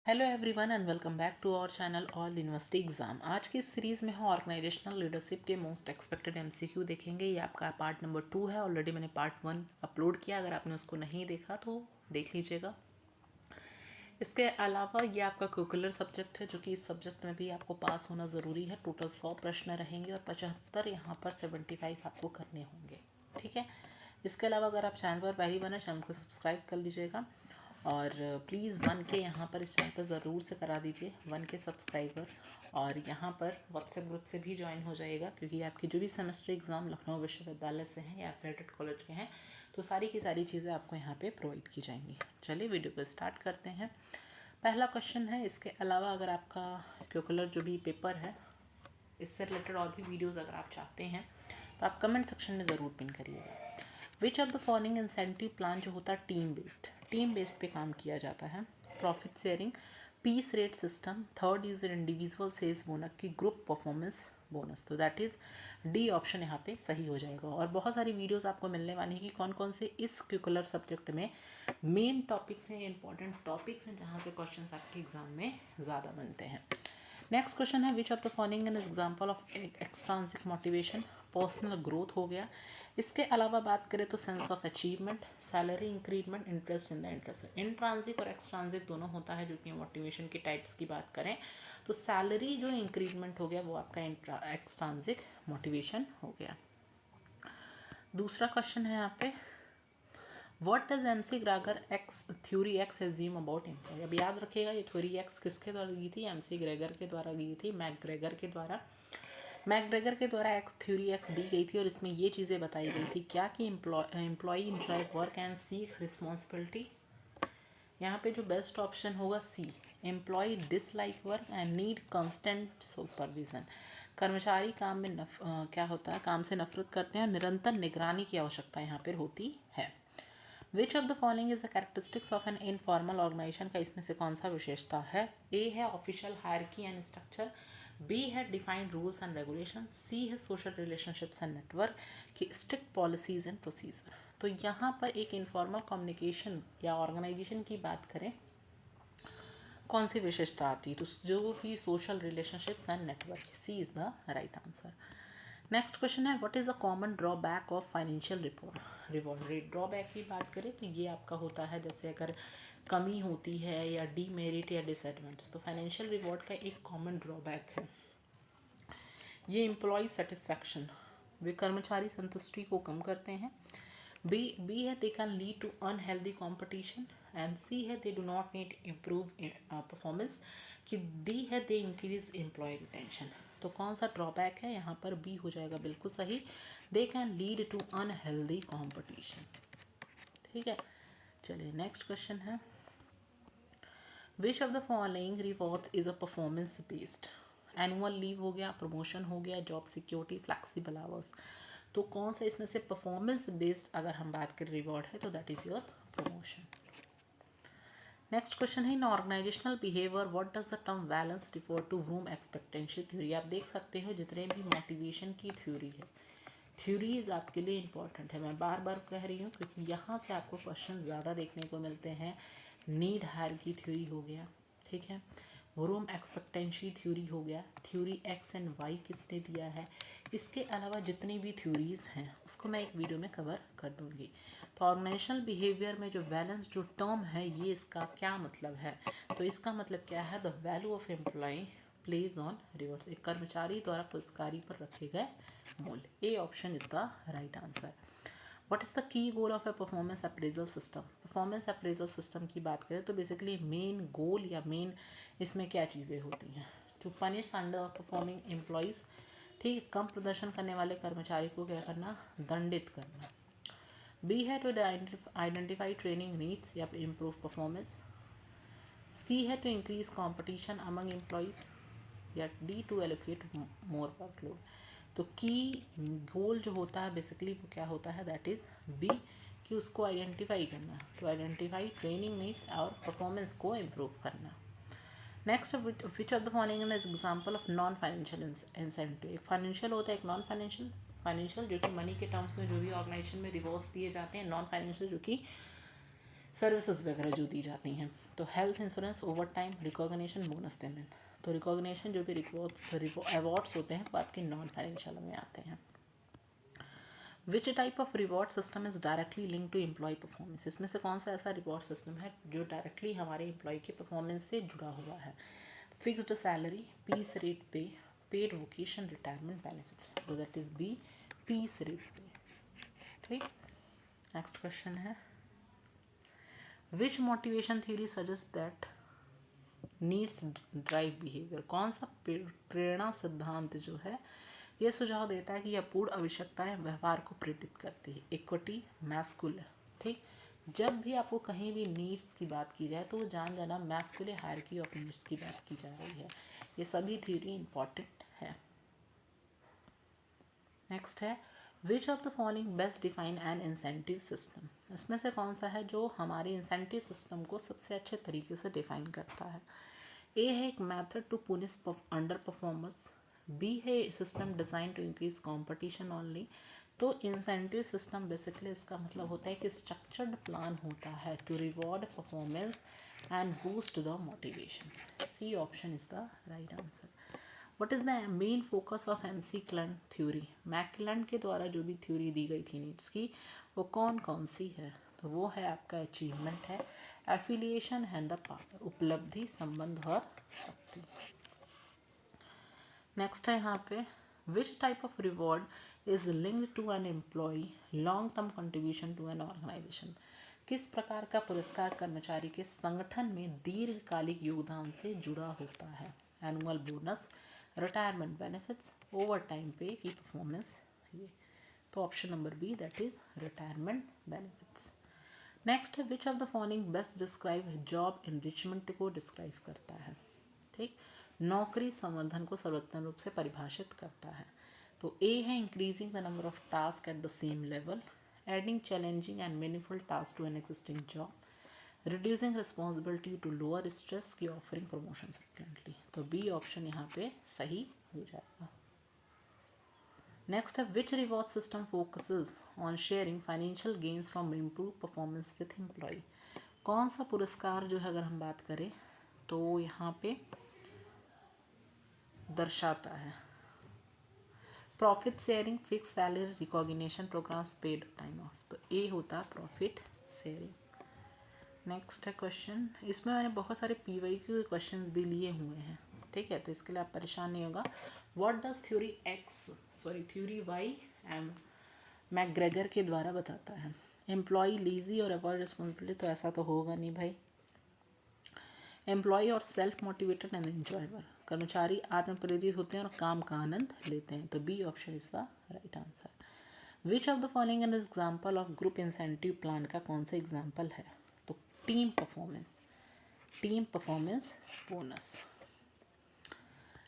Hello everyone and welcome back to our channel all university exam. आज की इस series में हम ऑर्गेनाइजेशनल लीडरशिप के मोस्ट एक्सपेक्टेड एमसीक्यू देखेंगे। ये आपका पार्ट नंबर 2 है। ऑलरेडी मैंने पार्ट 1 अपलोड किया, अगर आपने उसको नहीं देखा तो देख लीजिएगा। इसके अलावा ये आपका करिकुलर सब्जेक्ट है, जो कि इस सब्जेक्ट में भी आपको पास होना ज़रूरी है। टोटल 100 प्रश्न रहेंगे और 75 यहाँ पर 75 आपको करने होंगे, ठीक है। इसके अलावा अगर आप चैनल पर पहली बार हैं, चैनल को सब्सक्राइब कर लीजिएगा और प्लीज़ 1K यहाँ पर इस चैनल पर ज़रूर से करा दीजिए, 1K सब्सक्राइबर। और यहाँ पर व्हाट्सएप ग्रुप से भी ज्वाइन हो जाएगा, क्योंकि आपके जो भी सेमेस्टर एग्ज़ाम लखनऊ विश्वविद्यालय से हैं या एफिलिएटेड कॉलेज के हैं, तो सारी की सारी चीज़ें आपको यहाँ पे प्रोवाइड की जाएंगी। चलिए वीडियो को स्टार्ट करते हैं। पहला क्वेश्चन है, इसके अलावा अगर आपका करिकुलर जो भी पेपर है, इससे रिलेटेड और भी वीडियोस अगर आप चाहते हैं तो आप कमेंट सेक्शन में ज़रूर पिन करिएगा। विच of the following incentive plan जो होता है टीम बेस्ड पे काम किया जाता है। Profit sharing, piece rate system, third is individual sales bonus की ग्रुप परफॉर्मेंस बोनस। तो दैट इज़ डी ऑप्शन यहाँ पे सही हो जाएगा। और बहुत सारी वीडियोस आपको मिलने वाली हैं कि कौन कौन से इस करिकुलर सब्जेक्ट में मेन टॉपिक्स हैं, इंपॉर्टेंट टॉपिक्स हैं, जहाँ से क्वेश्चंस आपके एग्जाम में ज़्यादा बनते हैं। नेक्स्ट क्वेश्चन है, which of the following an example of extrinsic motivation. Personal growth हो गया। इसके अलावा बात करें तो sense of achievement, salary increment, interest in the interest. Intrinsic और एक्सट्रांसिक दोनों होता है, जो कि मोटिवेशन की टाइप्स की बात करें तो सैलरी जो इंक्रीजमेंट हो गया वो आपका एक्सट्रांसिक मोटिवेशन हो गया। दूसरा क्वेश्चन है यहाँ पे, what does MC Gregor X theory X assume about employee. अब याद रखिएगा, ये थ्योरी एक्स किसके द्वारा दी थी, MC ग्रेगर के द्वारा दी थी, मैकग्रेगर के द्वारा एक्स थ्योरी एक्स दी गई थी। और इसमें ये चीज़ें बताई गई थी क्या कि employ enjoy work and seek responsibility. यहाँ पे जो बेस्ट ऑप्शन होगा C, employ dislike work and need constant supervision. कर्मचारी काम में क्या होता है, काम से नफरत करते हैं और निरंतर निगरानी की आवश्यकता यहाँ पर होती है। Which of the following is the characteristics of an informal organization का इसमें से कौन सा विशेषता है। ए है official hierarchy and structure, B है defined rules and regulation, C है सोशल रिलेशनशिप्स एंड नेटवर्क की स्ट्रिक्ट पॉलिसीज एंड प्रोसीजर। तो यहाँ पर एक इनफॉर्मल कम्युनिकेशन या ऑर्गेनाइजेशन की बात करें, कौन सी विशेषता आती है, तो जो भी social relationships and network, C is the right answer. Next question है, what is the common drawback of financial reward rate. Drawback की बात करें तो ये आपका होता है, जैसे अगर कमी होती है या डीमेरिट या डिसएडवांटेज, तो फाइनेंशियल रिवॉर्ड का एक कॉमन ड्रॉबैक है ये एम्प्लॉय सेटिस्फैक्शन, वे कर्मचारी संतुष्टि को कम करते हैं। बी है they can lead to unhealthy competition and C है they do not need improve performance कि डी है दे इंक्रीज एम्प्लॉय रिटेंशन। तो कौन सा ड्रॉबैक है, यहाँ पर बी हो जाएगा बिल्कुल सही, they can lead to unhealthy competition, ठीक है। चलिए नेक्स्ट क्वेश्चन है, which of the following rewards is a performance based. Annual leave हो गया, प्रमोशन हो गया, जॉब सिक्योरिटी, फ्लैक्सीबल आवर्स। तो कौन सा इसमें से परफॉर्मेंस बेस्ड अगर हम बात करें रिवॉर्ड है, तो that is your promotion. Next question है, in organisational behaviour what does the term balance refer to Vroom expectancy theory. आप देख सकते हो जितने भी मोटिवेशन की थ्योरी है, थ्योरीज आपके लिए इंपॉर्टेंट है। मैं बार बार कह रही हूँ क्योंकि यहाँ से आपको क्वेश्चन ज़्यादा देखने को मिलते हैं। नीड हायर की थ्योरी हो गया, ठीक है, रूम एक्सपेक्टेंसी थ्योरी हो गया, थ्योरी एक्स एंड वाई किसने दिया है। इसके अलावा जितनी भी थ्योरीज़ हैं उसको मैं एक वीडियो में कवर कर दूँगी। तो ऑर्गेनाइजेशनल बिहेवियर में जो बैलेंस जो टर्म है, ये इसका क्या मतलब है, तो इसका मतलब क्या है, the value of employee places on rewards, एक कर्मचारी द्वारा पुरस्कारी पर रखे गए मूल्य। A option is the right answer. What is the key goal of a performance appraisal system. Performance appraisal system की बात करें तो बेसिकली मेन गोल या मेन इसमें क्या चीज़ें होती हैं, to punish under performing employees, ठीक है, कम प्रदर्शन करने वाले कर्मचारी को क्या करना, दंडित करना। बी है टू आइडेंटिफाई ट्रेनिंग नीड्स या इम्प्रूव परफॉर्मेंस। सी है to increase competition among employees या D to allocate more workload. तो की गोल जो होता है बेसिकली वो क्या होता है, दैट इज़ बी, कि उसको आइडेंटिफाई करना, टू आइडेंटिफाई ट्रेनिंग नीड्स और परफॉर्मेंस को इम्प्रूव करना। Next, which of the following is example of non financial incentive. एक फाइनेंशियल होता है, एक नॉन फाइनेंशियल। फाइनेंशियल जो कि मनी के टर्म्स में जो भी ऑर्गेनाइजेशन में रिवॉर्ड्स दिए जाते हैं, नॉन फाइनेंशियल जो कि सर्विसेज वगैरह जो दी जाती हैं। तो health insurance, over time, recognition, bonus payment. तो रिकॉग्निशन जो भी अवार्ड्स होते हैं वो आपके नॉन फाइनेंशियल में आते हैं। Which type of reward system is directly link to employee performance, इसमें से कौन सा ऐसा रिवॉर्ड सिस्टम है जो डायरेक्टली हमारे एम्प्लॉय के परफॉर्मेंस से जुड़ा हुआ है। Fixed salary, piece rate pay, paid vocation, retirement benefits. तो that is B, piece rate pay. ठीक, नेक्स्ट क्वेश्चन है which motivation theory suggest that needs drive behaviour, कौन सा प्रेरणा सिद्धांत जो है ये सुझाव देता है कि यह पूर्ण आवश्यकताएं व्यवहार को प्रेरित करती है। इक्विटी, मैस्कुल। ठीक, जब भी आपको कहीं भी नीड्स की बात की जाए तो वो जान जाना मैस्कुलर हायरार्की ऑफ नीड्स की बात की जा रही है। ये सभी थ्योरी इंपॉर्टेंट है। नेक्स्ट है which of the following best define N incentive system, इसमें से कौन सा है जो हमारे इंसेंटिव सिस्टम को सबसे अच्छे तरीके से डिफाइन करता है। ए है एक method to punish under performers, B है system design to increase competition only. तो इंसेंटिव सिस्टम बेसिकली इसका मतलब होता है कि स्ट्रक्चर्ड प्लान होता है to reward performance and boost the motivation. C option is the right answer. What is the main focus of McClelland theory, McClelland के द्वारा जो भी थ्योरी दी गई थी नीड्स की वो कौन कौन सी है। तो वो है आपका अचीवमेंट है, एफिलिएशन है, द पावर, उपलब्धि, संबंध और शक्ति। नेक्स्ट है यहाँ पे which type of reward is linked to an employee long term contribution to an organization, किस प्रकार का पुरस्कार कर्मचारी के संगठन में दीर्घकालिक योगदान से जुड़ा होता है। Annual bonus, retirement benefits, overtime pay की परफॉर्मेंस। ये तो option number B that is retirement benefits. Next है which of the following best describe job enrichment को डिस्क्राइब करता है। ठीक, नौकरी संवर्धन को सर्वोत्तम रूप से परिभाषित करता है। तो ए है increasing the number of task at the same level, adding challenging and meaningful task to an existing job, reducing responsibility to lower stress की ऑफरिंग प्रमोशन फ्रिक्वेंटली। तो बी ऑप्शन यहाँ पे सही हो जाएगा। नेक्स्ट है which reward system focuses on sharing financial gains from improve performance with employ, कौन सा पुरस्कार जो है अगर हम बात करें तो यहाँ पे दर्शाता है profit sharing, fix salary, recognition programs, paid time off. तो ए होता है प्रॉफिट शेयरिंग। नेक्स्ट है क्वेश्चन, इसमें मैंने बहुत सारे PYQ के क्वेश्चंस भी लिए हुए हैं। ठीक है, तो इसके लिए आप परेशान नहीं होगा। What does theory Y M McGregor के द्वारा बताता है। एम्प्लॉय लीजी और अवॉइड रिस्पॉन्सिबिलिटी, तो ऐसा तो होगा नहीं भाई। एम्प्लॉय और सेल्फ मोटिवेटेड एंड एंजॉयबल, कर्मचारी आत्मप्रेरित होते हैं और काम का आनंद लेते हैं। तो B option is the right answer. Which of the following an example of group incentive plan का कौन सा एग्जाम्पल है। तो टीम परफॉर्मेंस बोनस।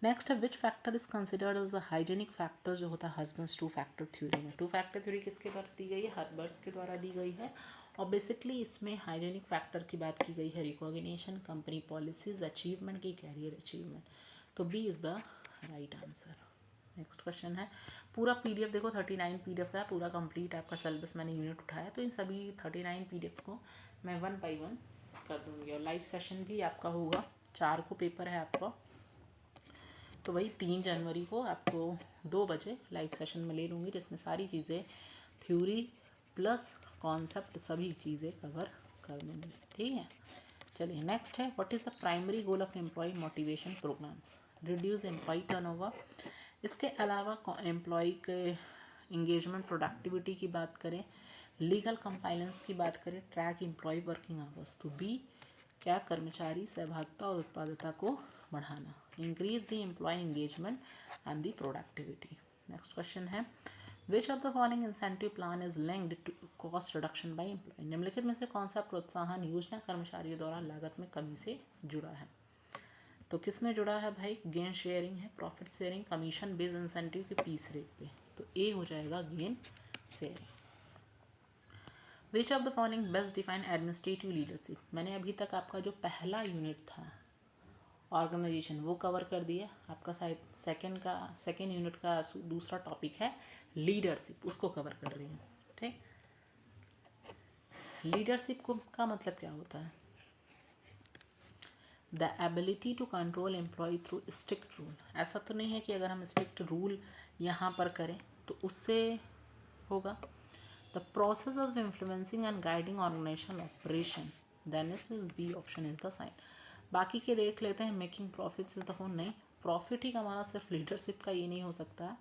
नेक्स्ट है which factor is considered as a hygienic factor, जो होता है हर्बर्ट्स 2 फैक्टर थ्योरी में। 2 फैक्टर थ्योरी किसके द्वारा दी गई है, हर्बर्ट्स के द्वारा दी गई है। और बेसिकली इसमें हाइजेनिक फैक्टर की बात की गई है रिकॉग्निशन, कंपनी पॉलिसीज, अचीवमेंट की, कैरियर अचीवमेंट। तो B is the right answer. Next question है पूरा PDF देखो 39 PDF का है, पूरा कंप्लीट आपका सिलेबस मैंने यूनिट उठाया। तो इन सभी 39 PDFs को मैं 1 by 1 कर दूँगी। और लाइव सेशन भी आपका होगा, 4 को पेपर है आपका। तो वही 3 जनवरी को आपको 2 बजे लाइव सेशन में ले लूँगी, जिसमें सारी चीज़ें थ्योरी प्लस कॉन्सेप्ट सभी चीज़ें कवर कर दूँगी। ठीक है, चलिए नेक्स्ट है what is the primary goal of employee motivation programs. Reduce employee turnover. इसके अलावा एम्प्लॉय के इंगेजमेंट प्रोडक्टिविटी की बात करें, लीगल कंप्लायंस की बात करें, ट्रैक एम्प्लॉय वर्किंग आवर्स। तो बी क्या, कर्मचारी सहभागिता और उत्पादकता को बढ़ाना, increase the employ engagement and the productivity. Next question है which of the following incentive plan is linked to cost reduction by employ. निम्नलिखित में से कौन सा प्रोत्साहन योजना कर्मचारियों द्वारा लागत में कमी से जुड़ा है। तो किस में जुड़ा है भाई, गेन शेयरिंग है, profit sharing, commission based incentive के पीस रेट पे। तो ए हो जाएगा gain sharing. Which of the following best define administrative leadership. मैंने अभी तक आपका जो पहला यूनिट था ऑर्गेनाइजेशन वो कवर कर दिया। आपका सेकेंड यूनिट का दूसरा टॉपिक है लीडरशिप, उसको कवर कर रही हूँ। ठीक, लीडरशिप को का मतलब क्या होता है? The ability to control employee through strict rule. ऐसा तो नहीं है कि अगर हम स्ट्रिक्ट रूल यहाँ पर करें तो उससे होगा। The process of influencing and guiding organizational operation, then it is B option is the sign. बाकी के देख लेते हैं। Making profits is the whole, नहीं, प्रॉफिट ही कमाना सिर्फ लीडरशिप का ये नहीं हो सकता है।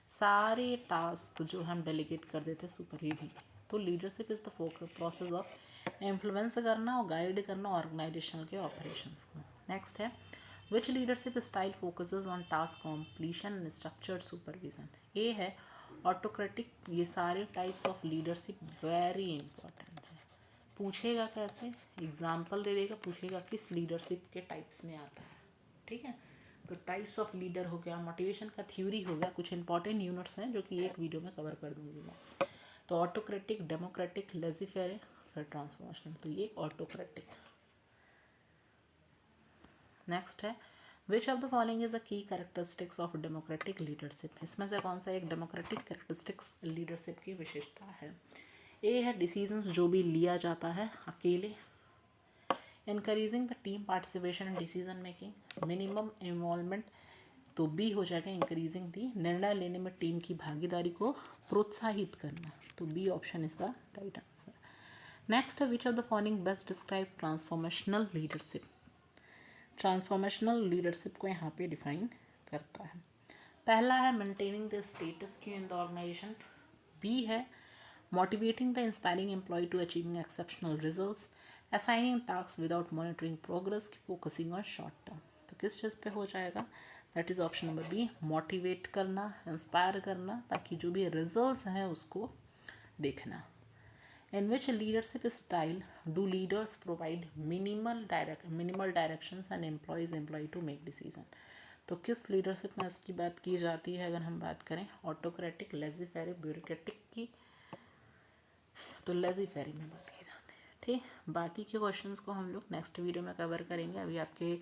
सारे टास्क जो हम डेलीगेट कर देते हैं सुपर ही भी, तो leadership is the focus process of influence करना और गाइड करना ऑर्गेनाइजेशन के ऑपरेशंस को। नेक्स्ट है which leadership style focuses on task completion and structured supervision. A है ऑटोक्रेटिक। ये सारे types of leadership very important है। पूछेगा कैसे, एग्जाम्पल दे देगा, पूछेगा किस लीडरशिप के टाइप्स में आता है। ठीक है, तो टाइप्स ऑफ लीडर हो गया, मोटिवेशन का थ्योरी हो गया, कुछ इंपॉर्टेंट यूनिट्स हैं जो कि एक वीडियो में कवर कर दूंगी मैं। तो ऑटोक्रेटिक, डेमोक्रेटिक, लेज़ी-फेयर, फिर ट्रांसफॉर्मेशनल। तो ये ऑटोक्रेटिक। नेक्स्ट है which of the following is a की कैरेक्टरिस्टिक्स ऑफ डेमोक्रेटिक लीडरशिप। इसमें से कौन सा एक डेमोक्रेटिक कैरेक्टरिस्टिक्स लीडरशिप की विशेषता है? ए है डिसीजंस जो भी लिया जाता है अकेले, increasing the team participation in decision making, minimum involvement, तो बी हो जाएगा इंक्रीजिंग दी, निर्णय लेने में टीम की भागीदारी को प्रोत्साहित करना, तो B option is the right answer. Next है which of the following best describe transformational leadership. Transformational leadership को यहाँ पे डिफाइन करता है। पहला है maintaining the status quo in the organisation. B है motivating the inspiring employ to achieving exceptional results, assigning task without monitoring progress, focusing on short term. तो किस चीज़ पे हो जाएगा? That is option number B, motivate करना, inspire करना, ताकि जो भी रिजल्ट्स हैं उसको देखना। In which leadership style do leaders provide minimal directions and employ to make decision? तो किस लीडरशिप में इसकी बात की जाती है? अगर हम बात करें ऑटोक्रेटिक, लेज़ी-फेयर, ब्यूरोक्रेटिक की, तो लेज़ी-फेयर में बात की जाती है। ठीक, बाकी के क्वेश्चंस को हम लोग नेक्स्ट वीडियो में कवर करेंगे। अभी आपके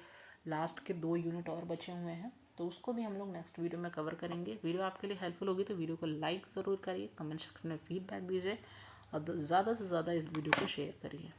लास्ट के 2 यूनिट और बचे हुए हैं, तो उसको भी हम लोग नेक्स्ट वीडियो में कवर करेंगे। वीडियो आपके लिए हेल्पफुल होगी तो वीडियो को लाइक ज़रूर करिए, कमेंट सेक्शन में फीडबैक दीजिए और ज़्यादा से ज़्यादा इस वीडियो को शेयर करिए।